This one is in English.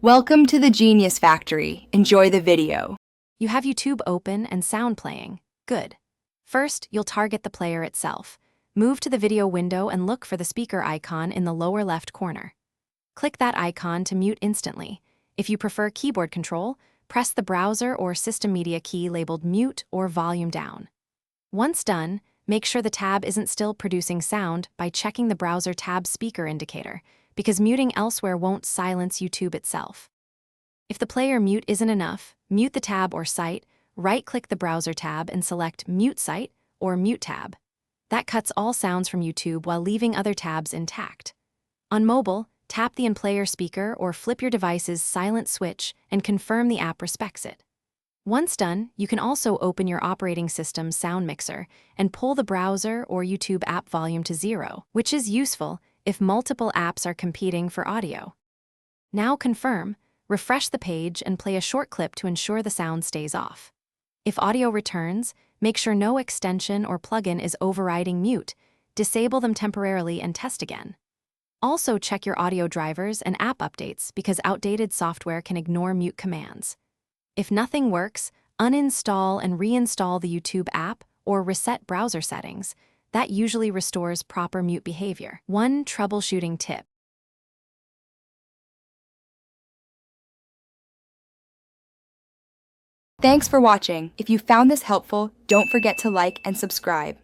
Welcome to the Genius Factory. Enjoy the video. You have YouTube open and sound playing. Good. First, you'll target the player itself. Move to the video window and look for the speaker icon in the lower left corner. Click that icon to mute instantly. If you prefer keyboard control, press the browser or system media key labeled mute or volume down. Once done, make sure the tab isn't still producing sound by checking the browser tab speaker indicator, because muting elsewhere won't silence YouTube itself. If the player mute isn't enough, mute the tab or site, right-click the browser tab and select Mute Site or Mute Tab. That cuts all sounds from YouTube while leaving other tabs intact. On mobile, tap the in-player speaker or flip your device's silent switch and confirm the app respects it. Once done, you can also open your operating system's sound mixer and pull the browser or YouTube app volume to 0, which is useful if multiple apps are competing for audio. Now confirm, refresh the page and play a short clip to ensure the sound stays off. If audio returns, make sure no extension or plugin is overriding mute. Disable them temporarily and test again. Also check your audio drivers and app updates because outdated software can ignore mute commands. If nothing works, uninstall and reinstall the YouTube app or reset browser settings. That usually restores proper mute behavior. One troubleshooting tip. Thanks for watching. If you found this helpful, don't forget to like and subscribe.